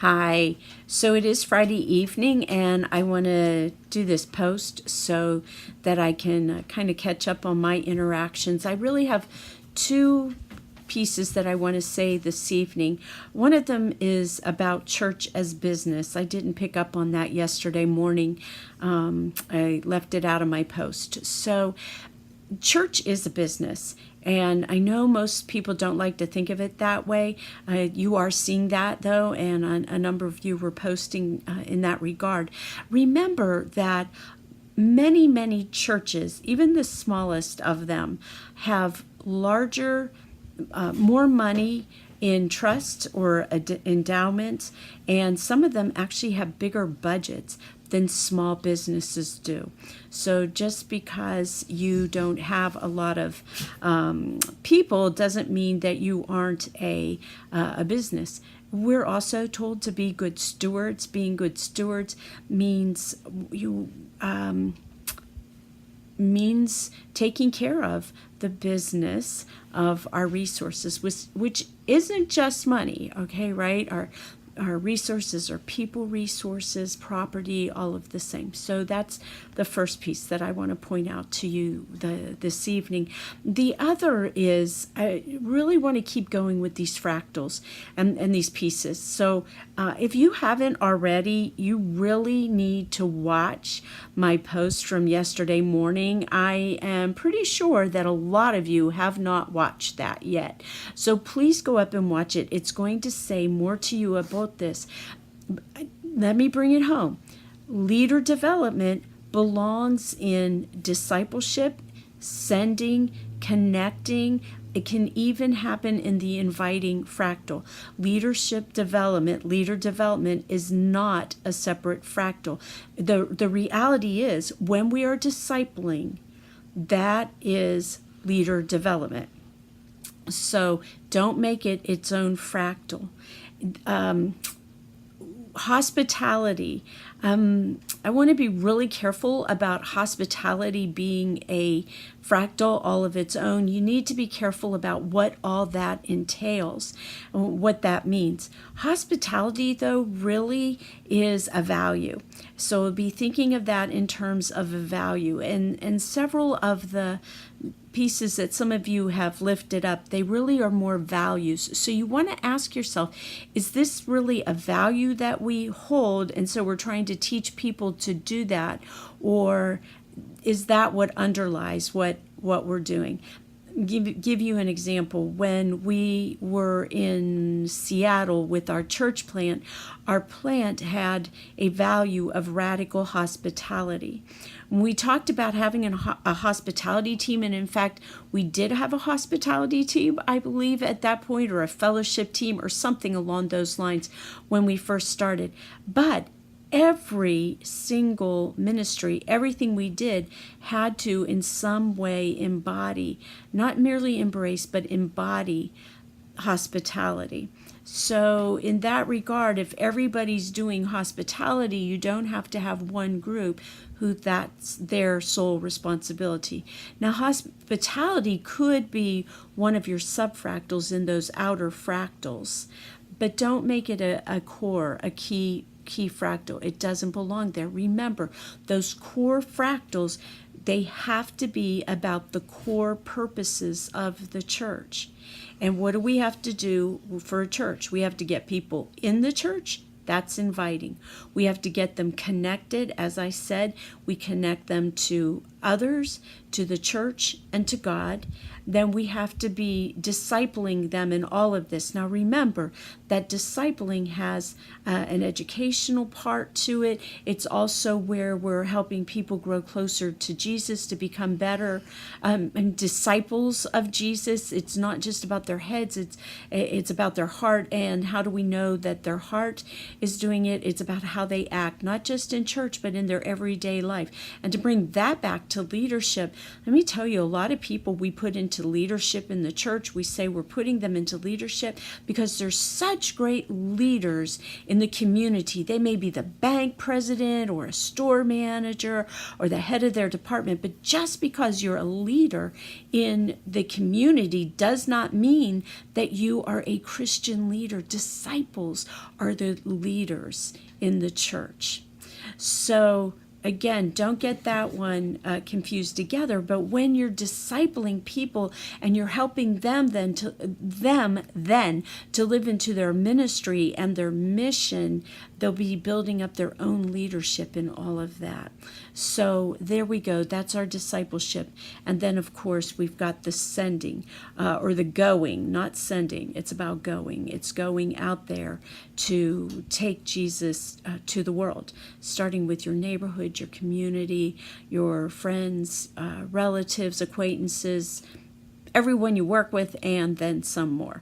Hi. So it is Friday evening, and I want to do this post so that I can kind of catch up on my interactions. I really have two pieces that I want to say this evening. One of them is about church as business. I didn't pick up on that yesterday morning. I left it out of my post. So church is a business, and I know most people don't like to think of it that way. You are seeing that, though, and a number of you were posting in that regard. Remember that many churches, even the smallest of them, have larger, more money in trusts or endowments, and some of them actually have bigger budgets than small businesses do. So just because you don't have a lot of people doesn't mean that you aren't a business. We're also told to be good stewards. Being good stewards means means taking care of the business of our resources, which isn't just money, okay, right? Our resources are people resources, property, all of the same. So that's the first piece that I want to point out to you this evening. The other is I really want to keep going with these fractals and these pieces. So if you haven't already, you really need to watch my post from yesterday morning. I am pretty sure that a lot of you have not watched that yet. So please go up and watch it. It's going to say more to you about this. Let me bring it home. Leader development belongs in discipleship, sending, connecting. It can even happen in the inviting fractal. Leader development is not a separate fractal. The reality is, when we are discipling, that is leader development. So don't make it its own fractal. Hospitality. I want to be really careful about hospitality being a fractal all of its own. You need to be careful about what all that entails, what that means. Hospitality, though, really is a value. So be thinking of that in terms of a value. And several of the pieces that some of you have lifted up, they really are more values. So you want to ask yourself, is this really a value that we hold, and so we're trying to teach people to do that, or is that what underlies what we're doing? Give you an example. When we were in Seattle with our church plant, our plant had a value of radical hospitality. We talked about having a hospitality team, and in fact, we did have a hospitality team, I believe, at that point, or a fellowship team, or something along those lines when we first started. But every single ministry, everything we did had to in some way embody, not merely embrace, but embody hospitality. So in that regard, if everybody's doing hospitality, you don't have to have one group who that's their sole responsibility. Now, hospitality could be one of your subfractals in those outer fractals, but don't make it a core, a key fractal. It doesn't belong there. Remember, those core fractals, they have to be about the core purposes of the church. And what do we have to do for a church? We have to get people in the church. That's inviting. We have to get them connected. As I said, we connect them to others, to the church, and to God. Then we have to be discipling them in all of this. Now remember that discipling has an educational part to it. It's also where we're helping people grow closer to Jesus, to become better and disciples of Jesus. It's not just about their heads, it's about their heart. And how do we know that their heart is doing it? It's about how they act, not just in church, but in their everyday life. And to bring that back to leadership, let me tell you, a lot of people we put into leadership in the church, we say we're putting them into leadership because they're such great leaders in the community. They may be the bank president or a store manager or the head of their department, but just because you're a leader in the community does not mean that you are a Christian leader. Disciples are the leaders in the church. So again, don't get that one confused together. But when you're discipling people and you're helping them then to live into their ministry and their mission, they'll be building up their own leadership in all of that. So there we go. That's our discipleship. And then, of course, we've got the sending or the going, not sending. It's about going. It's going out there to take Jesus to the world, starting with your neighborhood, your community, your friends, relatives, acquaintances, everyone you work with, and then some more.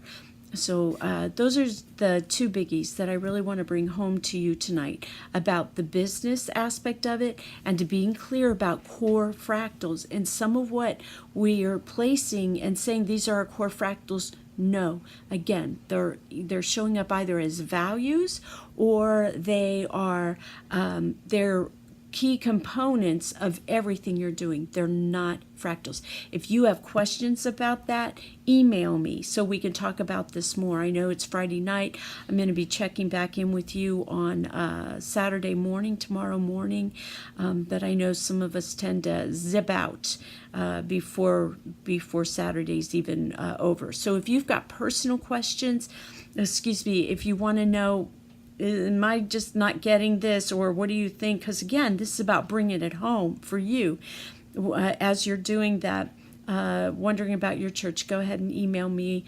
So those are the two biggies that I really want to bring home to you tonight about the business aspect of it and to being clear about core fractals and some of what we are placing and saying these are our core fractals. No, again, they're showing up either as values or they are they're key components of everything you're doing. They're not fractals. If you have questions about that, email me so we can talk about this more. I know it's Friday night. I'm going to be checking back in with you on Saturday morning, tomorrow morning, but I know some of us tend to zip out before Saturday's even over. So if you've got personal questions, if you want to know, am I just not getting this, or what do you think? Because again, this is about bringing it home for you. As you're doing that, wondering about your church, go ahead and email me.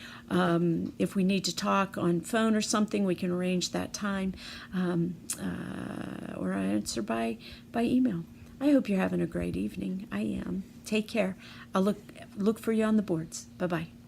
If we need to talk on phone or something, we can arrange that time, or answer by email. I hope you're having a great evening. I am. Take care. I'll look for you on the boards. Bye-bye.